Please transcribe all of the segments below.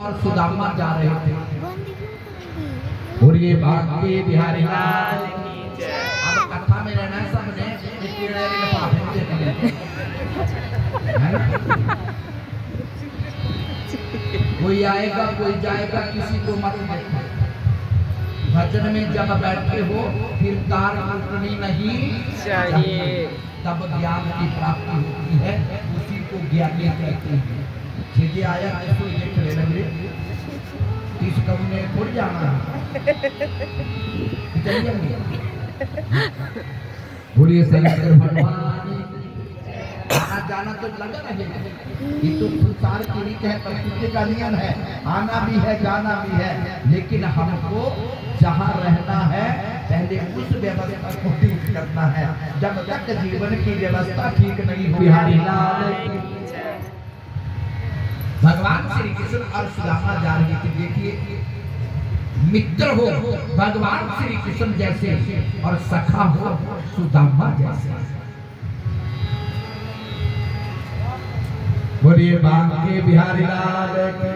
और सुदामा जा रहे थे और ये भाग्य बिहारी लाल की जय। अब कथा में रहना है सबने, एक कीड़े के लिफाफे में देते हैं, कोई आएगा कोई जाएगा, किसी को मत देखो। भजन में जब बैठे हो फिर कार टूटनी नहीं चाहिए, तब ज्ञान की प्राप्ति होती है, उसी को ज्ञानी कहते हैं। सीधे आया ऐसे ही खड़े लग रहे, इस कम में उड़ जाना बोलिए शंकर भगवान। आना जाना तो लगा रहेगा, ये तो संसार की रीत है, प्रकृति का नियम है, आना भी है जाना भी है, लेकिन हमको जहाँ रहना है पहले उस व्यवस्था को ठीक करना है। जब तक जीवन की व्यवस्था ठीक नहीं हुई, बिहारी लाल भगवान श्री कृष्ण और सुदामा जा रहे थे। देखिए मित्र हो भगवान श्री कृष्ण जैसे और सखा हो सुदामा जैसे। बोलिए बांके बिहारी लाल की।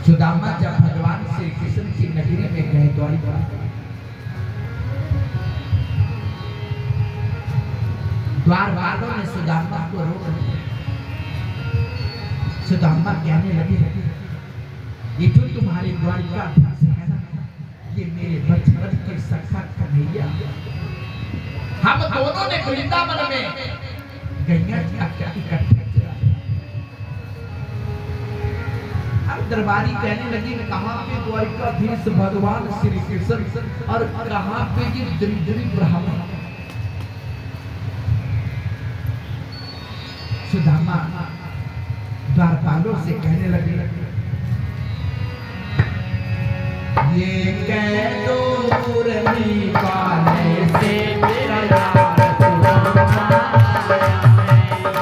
सुदामा जब भगवान श्री कृष्ण की नगरी में गए द्वारिका, द्वार वालों ने सुदामा को रोक लिया। सुदामा कहने लगे, ये जो तुम्हारे द्वारिका दास है ना, ये मेरे बचपन के सखा कन्हैया, हम दोनों ने वृंदावन में गैया इकट्ठे किया। अब दरबारी कहने लगी, कहाँ पे द्वारिकाधीश भगवान श्री कृष्ण और कहाँ पे ये दरिद्री ब्राह्मण। सुदामा द्वारपालों से कहने लगे, ये कह दो मुरली वाले से मेरा यार सुदामा आया है,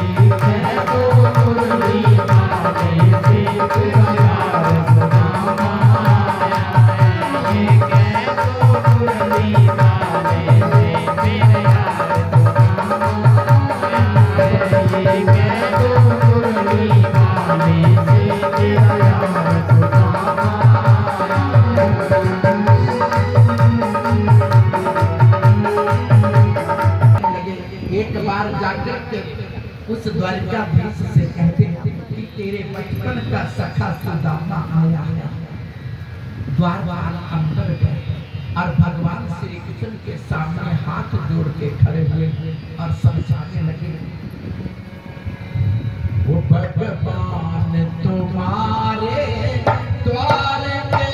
ये कह दो मुरली वाले से मेरा यार सुदामा आया है, ये कह दो मुरली वाले से मेरा यार सुदामा आया है, ये कह दो मुरली वाले से मेरा यार सुदामा एक बार जाकर के उस द्वारिकाधीश से कहते हैं कि तेरे बचपन का सखा सुदामा आया है। द्वार वाला अंदर गए और भगवान श्री कृष्ण के सामने हाथ जोड़ के खड़े हुए और समझाने लगे, वो भगवान तुम्हारे द्वार पे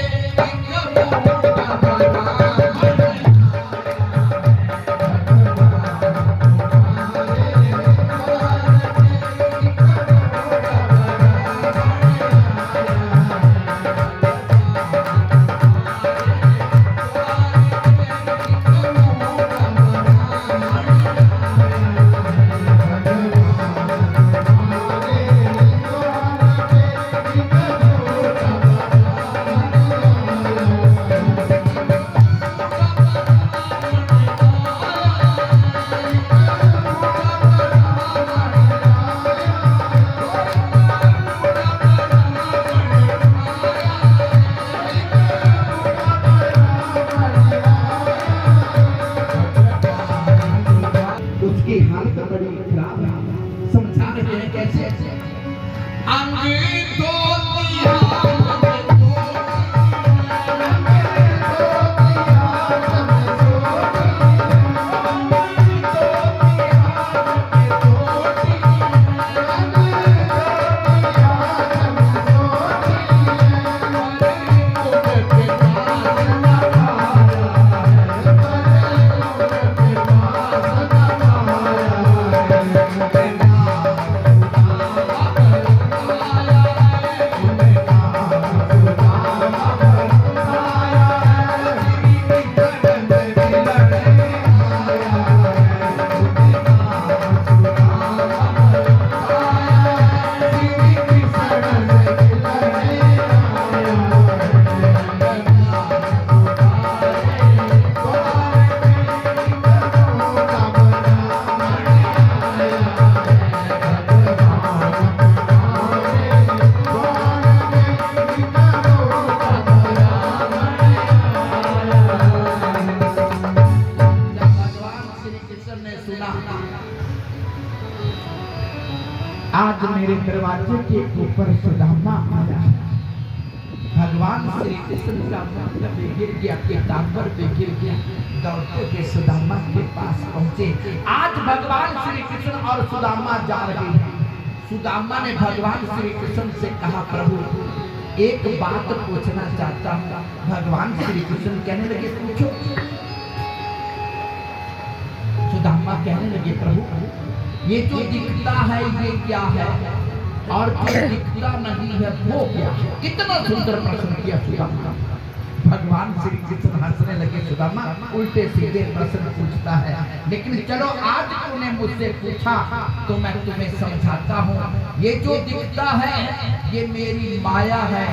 आज मेरे दरवाजे के ऊपर सुदामा आया है। भगवान श्री कृष्ण का मतलब गिर गया, पीताम्बर पे गिर गया, दौड़ते हुए सुदामा के पास पहुंचे। आज भगवान श्री कृष्ण और सुदामा जा रहे हैं। सुदामा ने भगवान श्री कृष्ण से कहा, प्रभु एक बात पूछना चाहता हूँ। भगवान श्री कृष्ण कहने लगे, पूछो। सुदामा कहने लगे, प्रभु ये जो दिखता है ये क्या है, और जो दिखता नहीं है वो क्या है? कितना सुंदर प्रश्न किया सुदामा। भगवान श्री कृष्ण हंसने लगे, सुदामा उल्टे सीधे प्रश्न पूछता है, लेकिन चलो आज तूने मुझसे पूछा तो मैं तुम्हें समझाता हूँ। ये जो दिखता है ये मेरी माया है,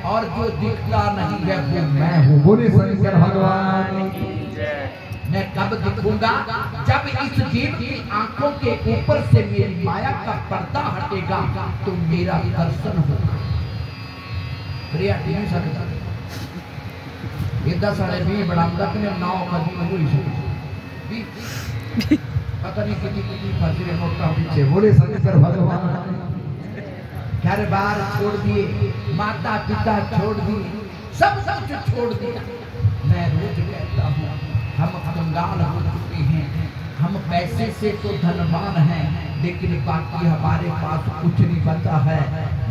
और जो दिखता नहीं है वो मैं हूँ। बोले शंकर भगवान की। मैं कब दिखूंगा? जब इस जीव की आंखों के ऊपर से मेरी माया का पर्दा हटेगा तो मेरा दर्शन होगा। प्रिया नहीं सकता ये 10 साढ़े 20 बढ़ाऊंगा कि 9 कभी हो ही सकती। पता नहीं कितनी फंसी मोटा पीछे। बोले शंकर भगवान। घर बार छोड़ दिए, माता पिता छोड़ दिए, सब कुछ छोड़ दिया। मैं रोज कहता हूँ हम कंगाल हो चुके हैं। हम पैसे से तो धनवान हैं, लेकिन बाकी हमारे पास कुछ नहीं बचा है।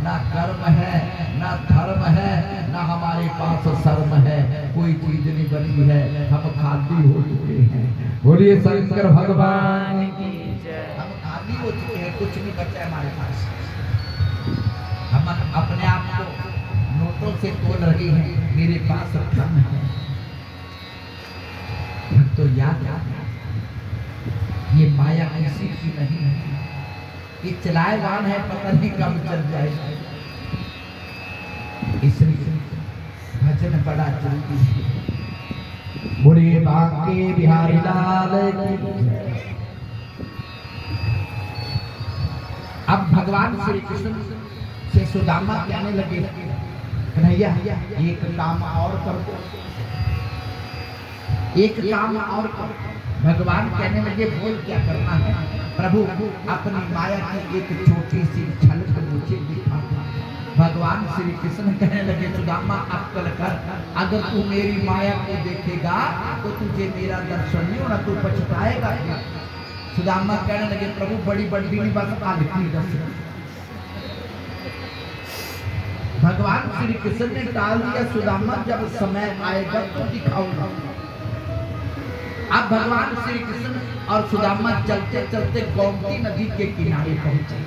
ना कर्म है, ना धर्म है, ना हमारे पास शर्म है। कोई चीज नहीं बनी है, हम खाली हो चुके हैं। बोलिए शंकर भगवान की जय। हम खाली हो चुके हैं, कुछ नहीं बचा है हमारे पास। हम अपने आप को नोटों से तोल रहे हैं, मेरे पास धन है। तो याद ये माया किसी की नहीं है, ये चलाएवान है, पता नहीं कब चल जाएगा। इसलिए भजन बड़ा जरूरी है। बोलिए बांके बिहारी लाल की। अब भगवान श्री कृष्ण से सुदामा कहने लगे, कन्हैया एक काम और कर दो, एक काम और कर। भगवान कहने लगे, बोल क्या करना है? प्रभु अपनी माया की एक छोटी सी झलक मुझे दिखा। भगवान श्री कृष्ण कहने लगे, सुदामा अक्कल कर, अगर तू मेरी माया को देखेगा तो तुझे मेरा दर्शन नहीं होना, तू पछताएगा। सुदामा कहने लगे, प्रभु बड़ी बड़ी नहीं बस आलकी दर्शन। भगवान श्री कृष्ण ने टाल दिया, सुदामा जब समय आएगा तो दिखाऊंगा। अब भगवान श्री कृष्ण और सुदामा चलते चलते गोमती नदी के किनारे पहुंचे।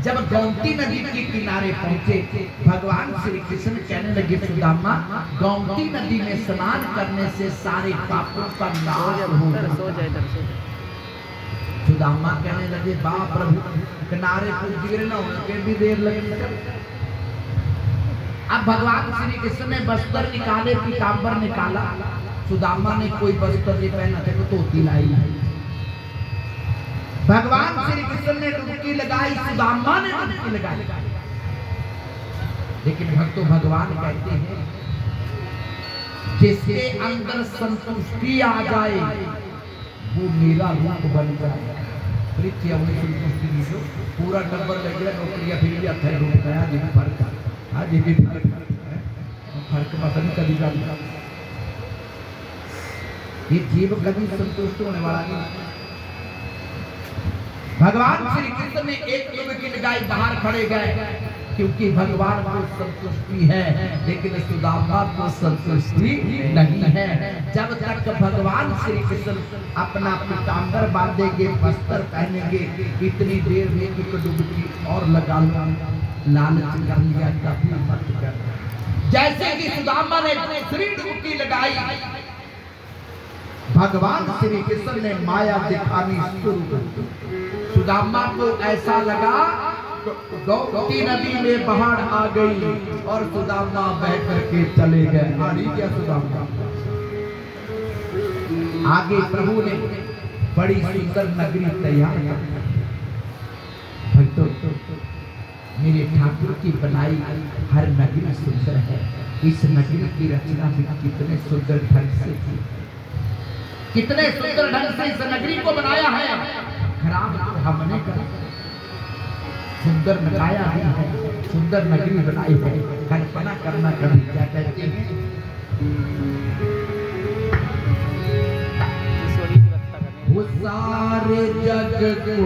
जब गोमती नदी के किनारे पहुंचे, भगवान श्री कृष्ण कहने लगे, सुदामा गोमती नदी में स्नान करने से सारे पापों का नाश होगा। सुदामा कहने लगे, बाप प्रभु किनारे पहुंच ना होने भी देर लगेगी। अब भगवान श्री कृष्ण ने वस्त्र निकाले, पीताम्बर निकाला। सुदामा ने कोई वस्त्र नहीं पहना था, तो धोती लाई। भगवान श्री कृष्ण ने डुबकी लगाई, सुदामा ने डुबकी लगाई। लेकिन भक्तों भगवान कहते हैं, जिसके अंदर संतुष्टि आ जाए वो मेरा रूप बन जाए। संतुष्टि जो पूरा नंबर लग गया, नौकरियां फिर भी अच्छा रूप गया। ये भी फर्क है, आज ये भी फर्क पसंद कभी जाता। ये जीव कभी संतुष्ट होने वाला नहीं। भगवान श्री कृष्ण ने एक डुबकी लगाई, बाहर खड़े गए, क्योंकि भगवान को संतुष्टि है, लेकिन सुदामा को संतुष्टि नहीं है। जब तक भगवान श्री कृष्ण अपना पीताम्बर बांधेंगे, वस्त्र पहनेंगे, इतनी देर में एक डुबकी और लगा लालच कर लिया, कभी मत कर। जैसे कि सुदामा ने दूसरी डुबकी लगाई, भगवान श्री कृष्ण ने माया दिखानी शुरू कर दी। सुदामा को ऐसा लगा गोमती नदी में बाढ़ आ गई और सुदामा बह करके चले गए। हारी क्या सुदामा? आगे प्रभु ने बड़ी सुंदर नगरी तैयार कर। भक्तों मेरे ठाकुर की बनाई हर नगरी सुंदर है। इस नगरी की रचना भी कितने सुंदर ढंग से की, कितने सुंदर ढंग से इस नगरी को बनाया है। खराब तो हमने कर, सुंदर नगाया भी है, सुंदर नगरी बनाई है। कल्पना करना कभी क्या कहते हैं, वो सारे जग को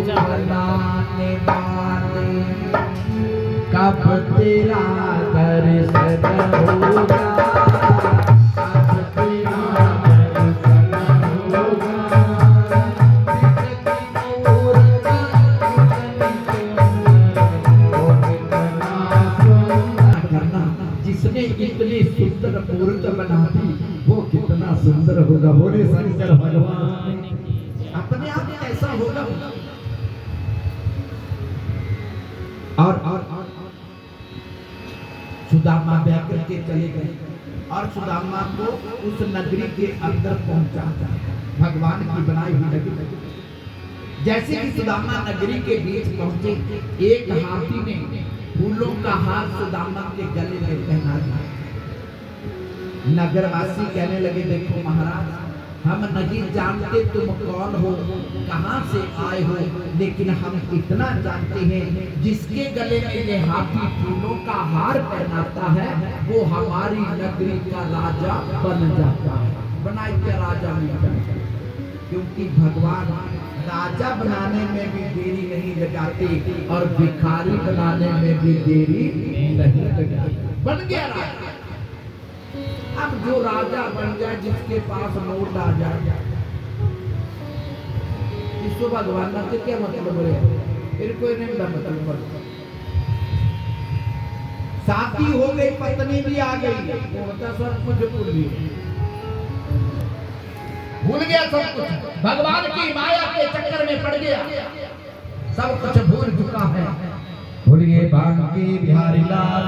बनाने वाले कब तेरा दर्शन होगा, कब तेरा दर्शन होगा। जिसने इतनी सुंदर मूर्त बना दी वो कितना सुंदर होगा। बोले शंकर भगवान, अपने आप ऐसा होगा। और सुदामा व्याकुल के चले गए और सुदामा को उस नगरी के अंदर पहुंचा, भगवान की बनाई हुई नगरी। जैसे कि सुदामा नगरी के बीच पहुंचे, एक हाथी ने फूलों का हार सुदामा के गले में पहना दिया। नगरवासी कहने लगे, देखो महाराज, हम नहीं जानते तुम कौन हो, कहां से आए हो, लेकिन हम इतना जानते हैं जिसके गले में ये हाथी फूलों का हार पहनाता है वो हमारी नगरी का राजा बन जाता है। बनाई क्या राजा नहीं बनता, क्योंकि भगवान राजा बनाने में भी देरी नहीं लगाते और भिखारी बनाने में भी देरी नहीं लगाते। बन गया राजा। अब जो राजा बन जाए, जिसके पास नोट आ जाए, इसको भगवान से क्या मतलब है, फिर कोई नहीं मतलब। शादी हो गई, पत्नी भी आ गई, वो होता सब कुछ भूल गया सब कुछ, भगवान की माया के चक्कर में पड़ गया, सब कुछ भूल चुका है। बोलिए बांके बिहारी लाल,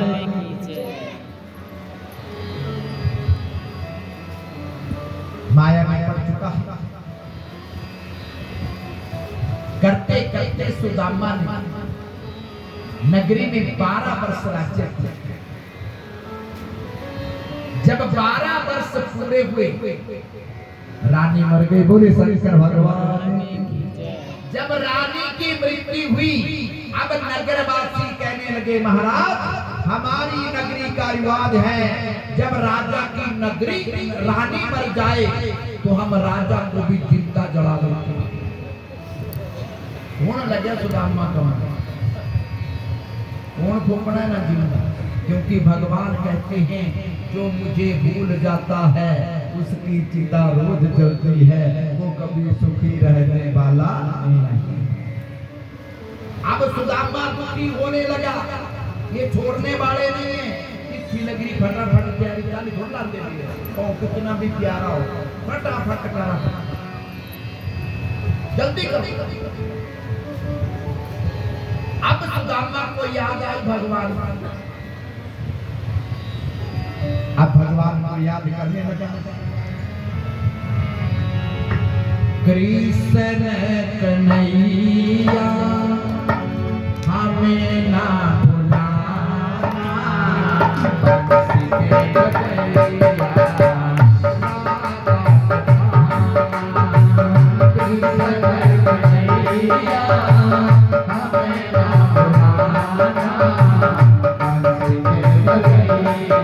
माया में पड़ चुका है। करते करते सुदामा ने नगरी में 12 वर्ष राज्य किया। जब 12 वर्ष पूरे हुए, रानी मर गई। बोले शंकर भगवान। जब रानी की मृत्यु हुई, अब नगरवासी कहने लगे, महाराज हमारी नगरी का रिवाज है, जब राजा की नगरी रानी मर जाए तो हम राजा को भी जिंदा जला देते हैं। कौन लगे सुदामा का कौन फूकना ना जिंदा, क्योंकि भगवान कहते हैं जो मुझे भूल जाता है उसकी चिता रोज जलती है, वो कभी सुखी रहने वाला नहीं। अब सुदामा दुखी होने लगा, ये छोड़ने वाले नहीं है। इसकी नगरी फटाफट तैयारी चाली छोड़ डालते हैं और कितना भी प्यारा हो फटाफट करा, जल्दी करो। अब सुदामा को याद आई भगवान, अब भगवान को याद करने लगा। कृष्ण कन्हैया हमें ना भुलाना, बंसी के बजैया कृष्ण कन्हैया हमें ना भुलाना, बंसी के बजैया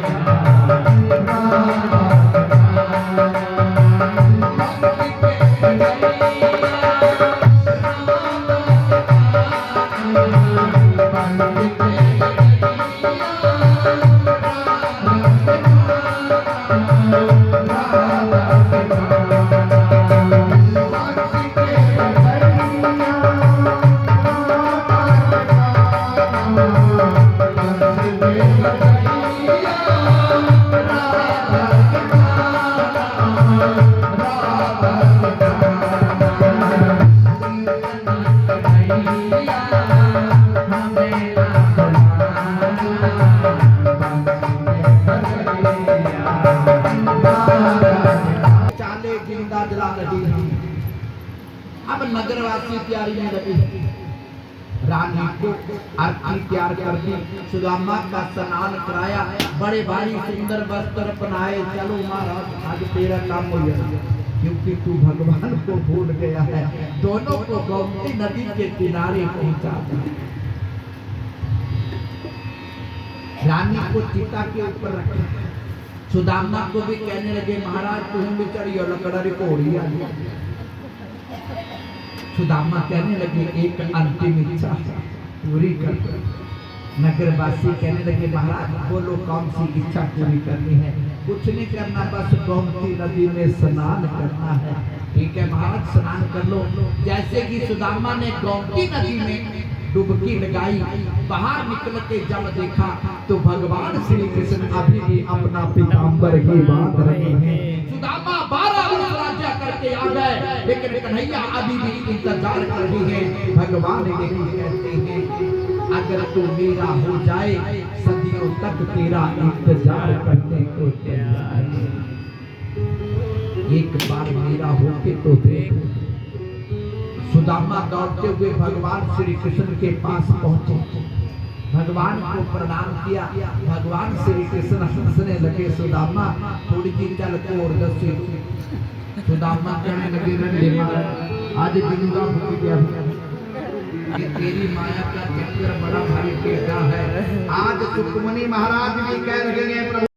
अब नगरवासी तैयारी में लगे, रानी को अर्थी तैयार कर दी, सुदामा का स्नान कराया, बड़े भारी सुंदर वस्त्र पहनाए। चलो महाराज आज तेरा काम हो गया, क्योंकि तू भगवान को भूल गया है। दोनों को गोमती नदी के किनारे पहुंचा दिया। रानी को चिता के ऊपर रखा। सुदामा को भी कहने लगे महाराज तुम भी चढ़ियो लकड़ी घोड़ी आ गई। सुदामा कहने लगे एक अंतिम इच्छा पूरी कर। नगरवासी कहने लगे महाराज बोलो कौन सी इच्छा पूरी करनी है। कुछ नहीं करना, बस गोमती नदी में स्नान करना है। ठीक है महाराज स्नान कर लो। जैसे कि सुदामा ने गोमती नदी में डुबकी लगाई, बाहर निकल के जब देखा तो भगवान श्री कृष्ण अभी भी अपना पीताम्बर ही बांध रहे हैं। सुदामा 12 वर्ष राज्य करके आ गए, लेकिन कन्हैया अभी भी इंतजार कर रही है। भगवान यही कहते हैं अगर तू मेरा हो जाए सदियों तक तेरा इंतजार करने को तैयार है। एक बार मेरा होके तो देख। सुदामा दौड़ते हुए भगवान श्री कृष्ण के पास पहुंचे, भगवान को प्रणाम किया। भगवान श्री कृष्ण हंसने लगे, सुदामा थोड़ी सी चल को और दसी। सुदामा कहने लगे रंडे महाराज आज बिंगा भूल गया, ये तेरी माया का चक्कर बड़ा भारी टेढ़ा है। आज सुखमनी महाराज भी कह रहे हैं प्रभु